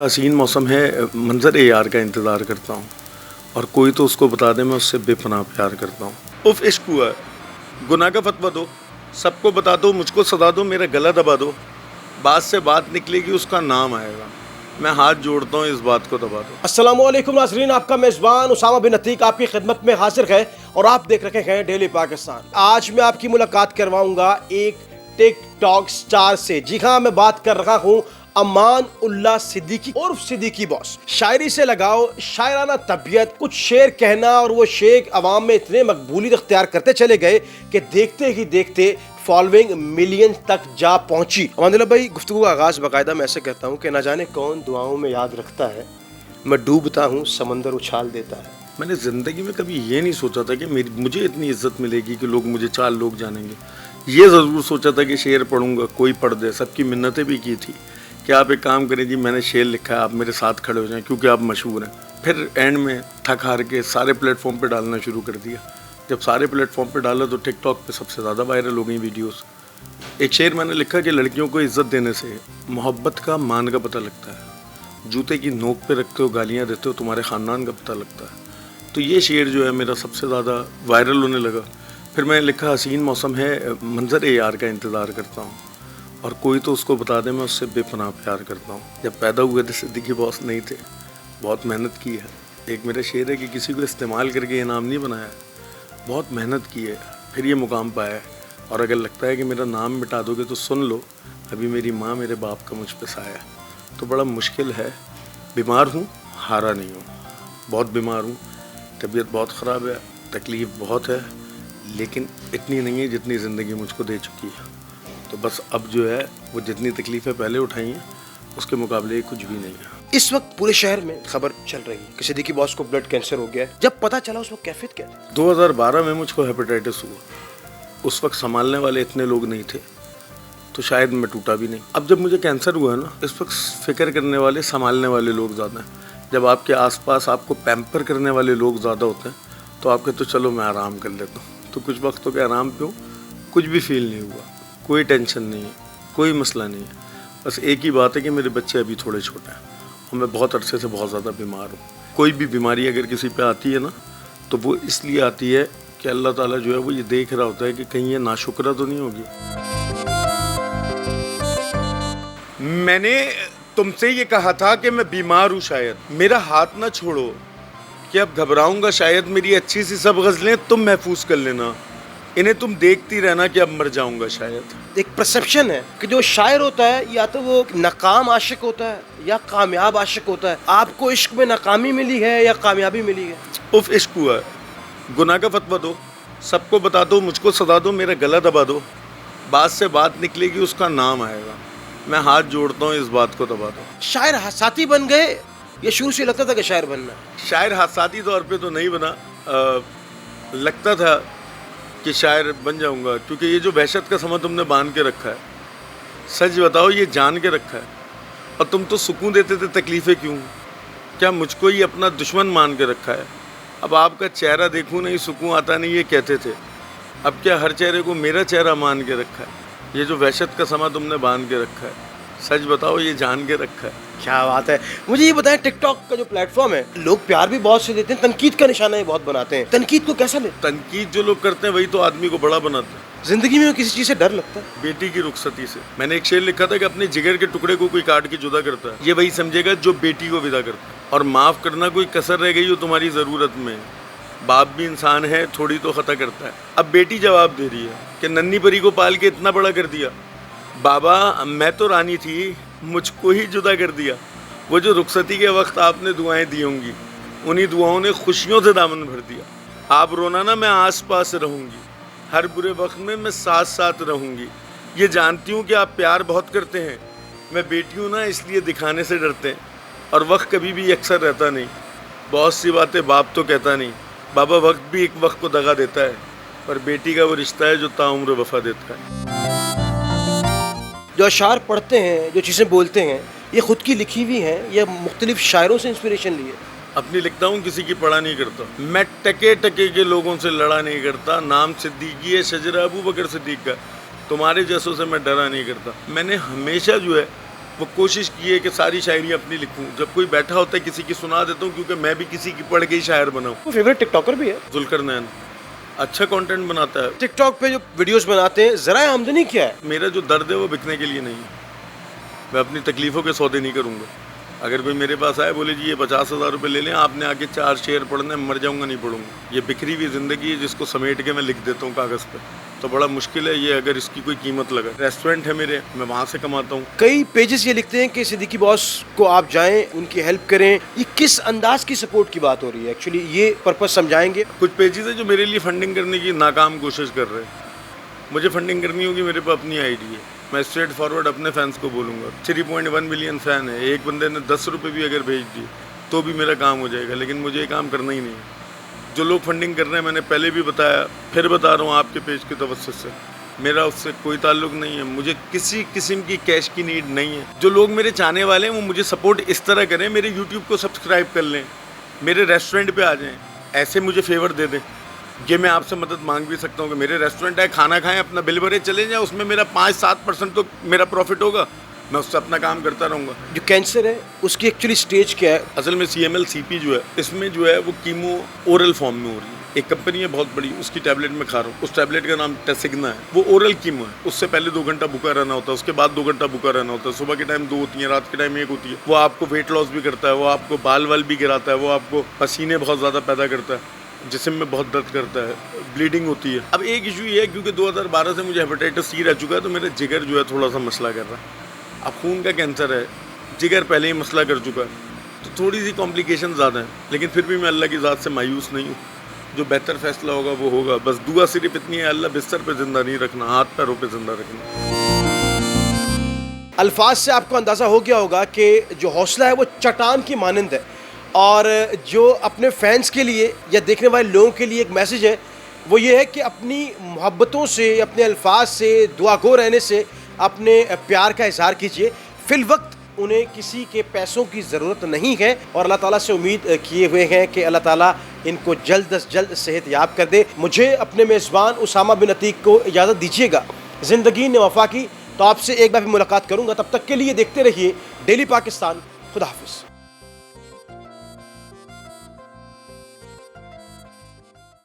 हसीन मौसम है, मंज़र यार का इंतज़ार करता हूँ और कोई तो उसको बता दे मैं उससे बेपनाह प्यार करता हूँ। उफ़ इश्क हुआ है, गुनाह का फ़तवा दो, सबको बता दो, मुझको सदा दो, मेरा गला दबा दो। बात से बात निकलेगी, उसका नाम आएगा, मैं हाथ जोड़ता हूँ, इस बात को दबा दो। अस्सलामुअलैकुम नाज़रीन, आपका मेज़बान उसामा बिन अतीक आपकी खिदमत में हाजिर है और आप देख रहे हैं डेली पाकिस्तान। आज मैं आपकी मुलाकात करवाऊंगा एक टिकटॉक स्टार से। जी हाँ, मैं बात कर रहा हूँ अमान उल्लाह सिद्दीकी उर्फ सिद्दीकी बॉस। शायरी से लगाओ, शायराना तबीयत, कुछ शेर कहना और वो शेर अवाम में इतने मकबूलियत अख्तियार करते चले गए कि देखते ही देखते फॉलोइंग मिलियन तक जा पहुंची। अमान भाई, गुफ्तगू का आगाज बाकायदा मैं ऐसे कहता हूँ कि ना जाने कौन दुआओं में याद रखता है, मैं डूबता हूँ समंदर उछाल देता है। मैंने ज़िंदगी में कभी ये नहीं सोचा था कि मुझे इतनी इज्जत मिलेगी कि लोग मुझे 4 लोग जानेंगे। ये ज़रूर सोचा था कि शेर पढ़ूंगा, कोई पढ़ दे। सबकी मिन्नतें भी की थी कि आप एक काम करें जी, मैंने शेर लिखा है, आप मेरे साथ खड़े हो जाएं क्योंकि आप मशहूर हैं। फिर एंड में थक हार के सारे प्लेटफॉर्म पे डालना शुरू कर दिया। जब सारे प्लेटफॉर्म पे डाला तो टिकटॉक पे सबसे ज़्यादा वायरल हो गई वीडियोस। एक शेर मैंने लिखा कि लड़कियों को इज्जत देने से मोहब्बत का मान का पता लगता है। जूते की नोक पे रखते हो, गालियाँ देते हो, तुम्हारे ख़ानदान का पता लगता है। तो ये शेर जो है मेरा सबसे ज़्यादा वायरल होने लगा। फिर मैंने लिखा हसीन मौसम है, मंज़र यार का इंतज़ार करता हूँ और कोई तो उसको बता दे मैं उससे बेपनाह प्यार करता हूँ। जब पैदा हुए थे सिद्दीकी बॉस नहीं थे, बहुत मेहनत की है। एक मेरा शेर है कि किसी को इस्तेमाल करके इनाम नहीं बनाया है, बहुत मेहनत की है, फिर ये मुकाम पाया है। और अगर लगता है कि मेरा नाम मिटा दोगे तो सुन लो, अभी मेरी माँ मेरे बाप का मुझ पर साया। तो बड़ा मुश्किल है, बीमार हूँ, हारा नहीं हूँ, बहुत बीमार हूँ, तबीयत बहुत ख़राब है, तकलीफ़ बहुत है, लेकिन इतनी नहीं है जितनी ज़िंदगी मुझको दे चुकी है। तो बस अब जो है वो जितनी तकलीफ़ें पहले उठाई हैं उसके मुकाबले कुछ भी नहीं है। इस वक्त पूरे शहर में खबर चल रही है कि सिद्दीकी बॉस को ब्लड कैंसर हो गया है। जब पता चला उस वक्त कैफियत क्या थी? 2012 में मुझको हेपेटाइटिस हुआ। उस वक्त संभालने वाले इतने लोग नहीं थे, तो शायद मैं टूटा भी नहीं। अब जब मुझे कैंसर हुआ है ना, इस वक्त फ़िक्र करने वाले, संभालने वाले लोग ज़्यादा हैं। जब आपके आसपास आपको पैम्पर करने वाले लोग ज़्यादा होते हैं तो आप कहते हो चलो मैं आराम कर लेता हूँ। तो कुछ वक्त हो गया आराम पे हूँ, कुछ भी फील नहीं हुआ, कोई टेंशन नहीं है, कोई मसला नहीं है। बस एक ही बात है कि मेरे बच्चे अभी थोड़े छोटे हैं और मैं बहुत अरसे से बहुत ज़्यादा बीमार हूँ। कोई भी बीमारी अगर किसी पे आती है ना, तो वो इसलिए आती है कि अल्लाह ताला जो है वो ये देख रहा होता है कि कहीं ये नाशुक्रा तो नहीं होगी। मैंने तुमसे ये कहा था कि मैं बीमार हूँ, शायद मेरा हाथ ना छोड़ो कि अब घबराऊंगा शायद। मेरी अच्छी सी सब गज़लें तुम महफूज कर लेना, इन्हें तुम देखती रहना कि अब मर जाऊंगा शायद। एक परसेप्शन है कि जो शायर होता है या तो वो नाकाम आशिक होता है या कामयाब आशिक होता है। आपको इश्क में नाकामी मिली है या कामयाबी मिली है? उफ़ इश्क हुआ है, गुनाह का फ़तवा दो, सबको बता दो, मुझको सदा दो, मेरा गला दबा दो। बात से बात निकलेगी, उसका नाम आएगा, मैं हाथ जोड़ता हूँ, इस बात को दबा दो। शायर हासाती बन गए या शुरू से लगता था कि शायर बनना? शायर हासाती तौर पे तो नहीं बना, लगता था कि शायर बन जाऊंगा, क्योंकि ये जो वहशत का समा तुमने बांध के रखा है, सच बताओ ये जान के रखा है। और तुम तो सुकून देते थे, तकलीफ़ें क्यों? क्या मुझको ही अपना दुश्मन मान के रखा है? अब आपका चेहरा देखूं नहीं, सुकून आता नहीं, ये कहते थे। अब क्या हर चेहरे को मेरा चेहरा मान के रखा है? ये जो वहशत का समा तुमने बांध के रखा है, सच बताओ ये जान के रखा है। क्या बात है। मुझे ये बताएं, टिकटॉक का जो प्लेटफॉर्म है, लोग प्यार भी बहुत से देते हैं, तनकीद का निशाना ये बहुत बनाते हैं। तनकीद को कैसा ले? तनकीद जो लोग करते हैं वही तो आदमी को बड़ा बनाते हैं। जिंदगी में किसी चीज़ से डर लगता है? बेटी की रुखसती से। मैंने एक शेर लिखा था कि अपने जिगर के टुकड़े को कोई काट के जुदा करता है, ये वही समझेगा जो बेटी को विदा करता है। और माफ़ करना कोई कसर रह गई हो तुम्हारी ज़रूरत में, बाप भी इंसान है, थोड़ी तो खता करता है। अब बेटी जवाब दे रही है कि नन्ही परी को पाल के इतना बड़ा कर दिया, बाबा मैं तो रानी थी, मुझको ही जुदा कर दिया। वो जो रुखसती के वक्त आपने दुआएं दी होंगी, उन्हीं दुआओं ने खुशियों से दामन भर दिया। आप रोना ना, मैं आस पास रहूँगी, हर बुरे वक्त में मैं साथ साथ रहूँगी। ये जानती हूँ कि आप प्यार बहुत करते हैं, मैं बेटी हूँ ना इसलिए दिखाने से डरते हैं। और वक्त कभी भी अक्सर रहता नहीं, बहुत सी बातें बाप तो कहता नहीं। बाबा वक्त भी एक वक्त को दगा देता है, पर बेटी का वो रिश्ता है जो ताउम्र वफा देता है। जो अशार पढ़ते हैं, जो चीज़ें बोलते हैं, ये खुद की लिखी हुई हैं या मुख्तलिफ शायरों से इंस्पिरेशन ली है? अपनी लिखता हूँ, किसी की पढ़ा नहीं करता। मैं टके टके के लोगों से लड़ा नहीं करता। नाम सिद्दीकी है, शजरा अबू बकर सिद्दीक का, तुम्हारे जैसों से मैं डरा नहीं करता। मैंने हमेशा जो है वो कोशिश की है कि सारी शायरी अपनी लिखूं। जब कोई बैठा होता है किसी की सुना देता हूँ, क्योंकि मैं भी किसी की पढ़ के ही शायर बना हूँ। वो फेवरेट टिकटॉकर भी है। जुल्करनैन अच्छा कंटेंट बनाता है। टिकटॉक पे जो वीडियोस बनाते हैं, जरा आमदनी क्या है? मेरा जो दर्द है वो बिकने के लिए नहीं है। मैं अपनी तकलीफ़ों के सौदे नहीं करूँगा। अगर कोई मेरे पास आए बोले जी ये 50,000 रुपये ले लें, आपने आके 4 शेर पढ़ने, मर जाऊँगा नहीं पढ़ूँगा। ये बिखरी हुई ज़िंदगी है जिसको समेट के मैं लिख देता हूँ कागज़ पे, तो बड़ा मुश्किल है ये अगर इसकी कोई कीमत लगा। रेस्टोरेंट है मेरे, मैं वहाँ से कमाता हूँ। कई पेजेस ये लिखते हैं कि सिद्दीकी बॉस को आप जाएं, उनकी हेल्प करें। ये किस अंदाज की सपोर्ट की बात हो रही है? एक्चुअली ये पर्पस समझाएंगे। कुछ पेजेस है जो मेरे लिए फंडिंग करने की नाकाम कोशिश कर रहे हैं। मुझे फंडिंग करनी होगी, मेरे पास अपनी आईडी है। मैं स्ट्रेट फॉरवर्ड अपने फैंस को बोलूँगा। 3.1 मिलियन फ़ैन है। एक बंदे ने 10 रुपये भी अगर भेज दिए तो भी मेरा काम हो जाएगा, लेकिन मुझे ये काम करना ही नहीं है। जो लोग फंडिंग कर रहे हैं, मैंने पहले भी बताया, फिर बता रहा हूँ आपके पेज के तवज्जुह से, मेरा उससे कोई ताल्लुक नहीं है। मुझे किसी किस्म की कैश की नीड नहीं है। जो लोग मेरे चाहने वाले हैं वो मुझे सपोर्ट इस तरह करें, मेरे यूट्यूब को सब्सक्राइब कर लें, मेरे रेस्टोरेंट पे आ जाएं, ऐसे मुझे फेवर दे दें। ये मैं आपसे मदद मांग भी सकता हूँ कि मेरे रेस्टोरेंट है, खाना खाएं, अपना बिल भरे चले जाएं, उसमें मेरा 5-7% तो मेरा प्रॉफिट होगा, मैं उससे अपना काम करता रहूँगा। जो कैंसर है उसकी एक्चुअली स्टेज क्या है? असल में CML CP जो है, इसमें जो है वो कीमो ओरल फॉर्म में हो रही है। एक कंपनी है बहुत बड़ी, उसकी टैबलेट में खा रहा हूँ। उस टैबलेट का नाम टेसिग्ना है। वो ओरल कीमो है। उससे पहले 2 घंटा भूखा रहना होता है, उसके बाद 2 घंटा भूखा रहना होता है। सुबह के टाइम 2 होती है, रात के टाइम 1 होती है। वो आपको वेट लॉस भी करता है, वो आपको बाल वाल भी गिराता है, वो आपको पसीने बहुत ज़्यादा पैदा करता है, जिस्म में बहुत दर्द करता है, ब्लीडिंग होती है। अब एक इशू ये है, क्योंकि 2012 से मुझे हेपेटाइटिस C रह चुका है, तो मेरा जिगर जो है थोड़ा सा मसला कर रहा है। अब खून का कैंसर है, जिगर पहले ही मसला कर चुका है, तो थोड़ी सी कॉम्प्लिकेशन ज़्यादा है। लेकिन फिर भी मैं अल्लाह की ज़ात से मायूस नहीं हूँ। जो बेहतर फैसला होगा वो होगा। बस दुआ सिर्फ इतनी है, अल्लाह बिस्तर पे जिंदा नहीं रखना, हाथ पैरों पे जिंदा रखना। अल्फाज से आपको अंदाज़ा हो गया होगा कि जो हौसला है वो चट्टान की मानंद है, और जो अपने फैंस के लिए या देखने वाले लोगों के लिए एक मैसेज है, वो ये है कि अपनी मोहब्बतों से, अपने अल्फाज से, दुआगो रहने से अपने प्यार का इजहार कीजिए। फिल वक्त उन्हें किसी के पैसों की ज़रूरत नहीं है, और अल्लाह ताला से उम्मीद किए हुए हैं कि अल्लाह ताला इनको जल्द अज जल्द सेहत याब कर दे। मुझे अपने मेज़बान उसामा बिन अतीक को इजाज़त दीजिएगा। ज़िंदगी ने वफ़ा की, तो आपसे एक बार भी मुलाकात करूँगा। तब तक के लिए देखते रहिए डेली पाकिस्तान। खुदा हाफिज़।